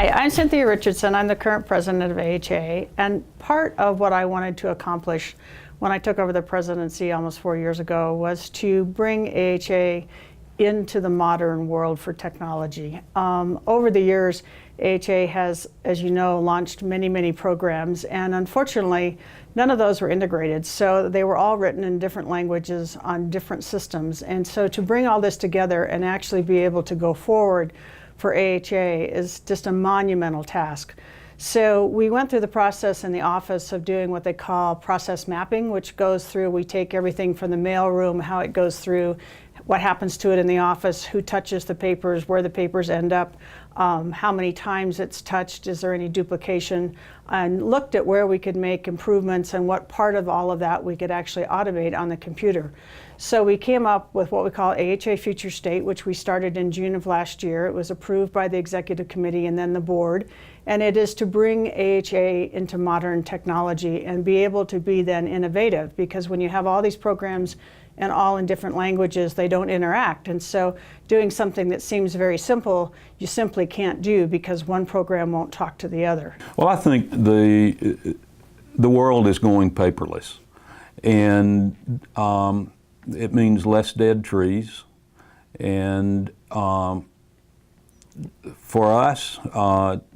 Hi, I'm Cynthia Richardson. I'm the current president of AHA, and part of what I wanted to accomplish when I took over the presidency almost 4 years ago was to bring AHA into the modern world for technology. Over the years, AHA has, as you know, launched many programs, and unfortunately, none of those were integrated. So they were all written in different languages on different systems. And so to bring all this together and actually be able to go forward for AHA is just a monumental task. So we went through the process in the office of doing what they call process mapping, which goes through, we take everything from the mail room, how it goes through, what happens to it in the office, who touches the papers, where the papers end up, how many times it's touched, is there any duplication, and looked at where we could make improvements and what part of all of that we could actually automate on the computer. So we came up with what we call AHA Future State, which we started in June of last year. It was approved by the executive committee and then the board. And it is to bring AHA into modern technology and be able to be then innovative, because when you have all these programs and all in different languages, they don't interact. And so doing something that seems very simple, you simply can't do because one program won't talk to the other. Well, I think the world is going paperless. And it means less dead trees. And for us, AHA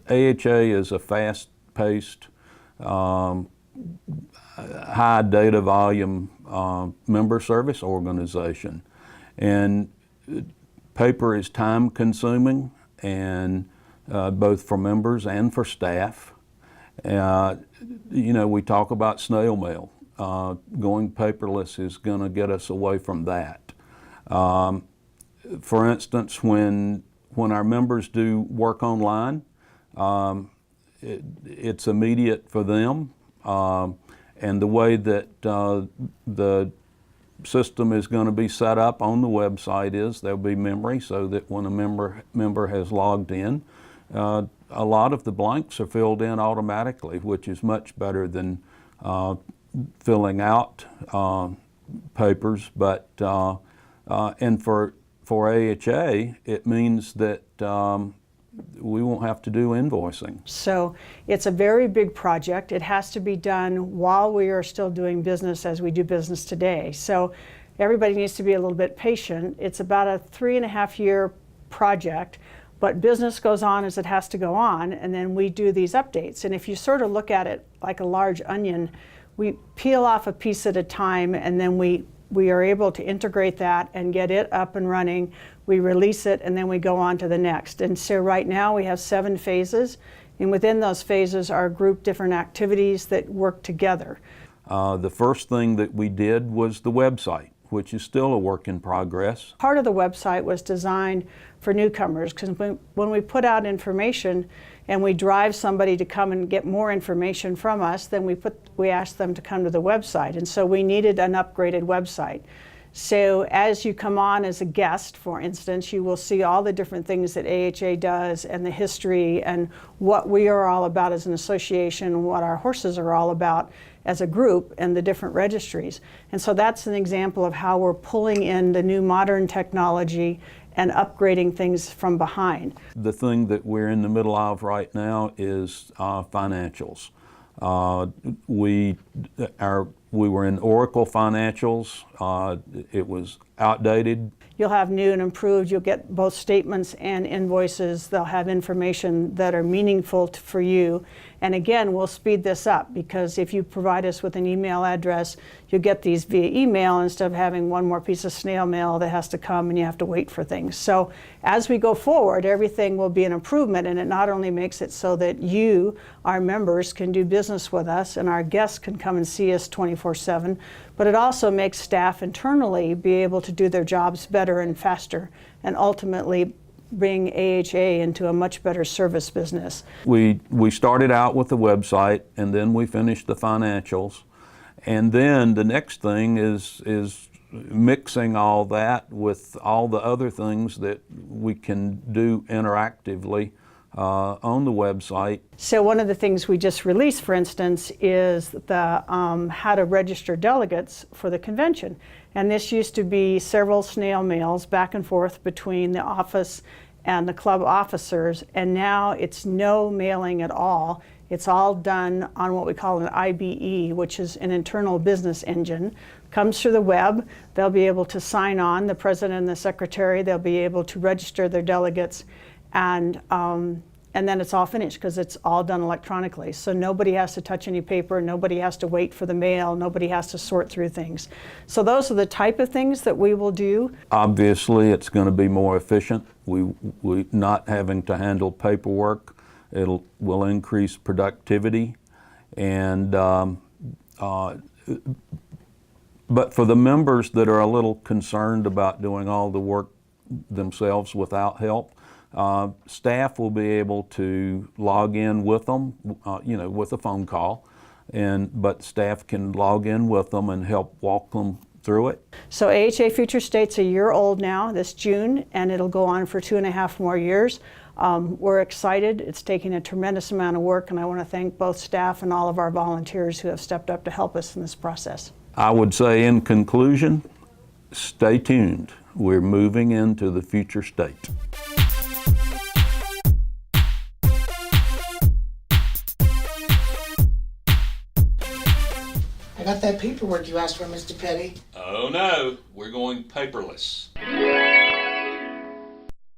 is a fast-paced, high data volume member service organization. And paper is time consuming, and both for members and for staff. You know, we talk about snail mail. Going paperless is going to get us away from that. For instance, when our members do work online, it's immediate for them. And the way that the system is going to be set up on the website is there'll be memory, so that when a member has logged in, a lot of the blanks are filled in automatically, which is much better than filling out papers. But and for AHA, it means that we won't have to do invoicing. So it's a very big project. It has to be done while we are still doing business as we do business today. So everybody needs to be a little bit patient. It's about a 3.5-year project, but business goes on as it has to go on, and then we do these updates. And if you sort of look at it like a large onion, we peel off a piece at a time, and then we are able to integrate that and get it up and running. We release it, and then we go on to the next. And so right now we have 7 phases, and within those phases are grouped different activities that work together. The first thing that we did was the website, which is still a work in progress. Part of the website was designed for newcomers, because when we put out information and we drive somebody to come and get more information from us, then we ask them to come to the website. And so we needed an upgraded website. So as you come on as a guest, for instance, you will see all the different things that AHA does and the history and what we are all about as an association, what our horses are all about as a group, and the different registries. And so that's an example of how we're pulling in the new modern technology and upgrading things from behind. The thing that we're in the middle of right now is financials. We were in Oracle financials. It was outdated. You'll have new and improved. You'll get both statements and invoices. They'll have information that are meaningful for you. And again, we'll speed this up, because if you provide us with an email address, you'll get these via email instead of having one more piece of snail mail that has to come and you have to wait for things. So as we go forward, everything will be an improvement, and it not only makes it so that you, our members, can do business with us and our guests can come and see us 24/7, but it also makes staff internally be able to do their jobs better and faster, and ultimately bring AHA into a much better service business. We started out with the website, and then we finished the financials. And then the next thing is mixing all that with all the other things that we can do interactively on the website. So one of the things we just released, for instance, is the how to register delegates for the convention. And this used to be several snail mails back and forth between the office and the club officers, and now it's no mailing at all. It's all done on what we call an IBE, which is an internal business engine. Comes through the web. They'll be able to sign on, the president and the secretary. They'll be able to register their delegates, and then it's all finished because it's all done electronically. So nobody has to touch any paper, nobody has to wait for the mail, nobody has to sort through things. So those are the type of things that we will do. Obviously, it's going to be more efficient. We not having to handle paperwork. Will increase productivity, and but for the members that are a little concerned about doing all the work themselves without help, staff will be able to log in with them, with a phone call, but staff can log in with them and help walk them through it. So AHA Future State's a year old now, this June, and it'll go on for 2.5 more years. We're excited. It's taking a tremendous amount of work, and I want to thank both staff and all of our volunteers who have stepped up to help us in this process. I would say in conclusion, stay tuned. We're moving into the future state. I got that paperwork you asked for, Mr. Petty. Oh no, we're going paperless.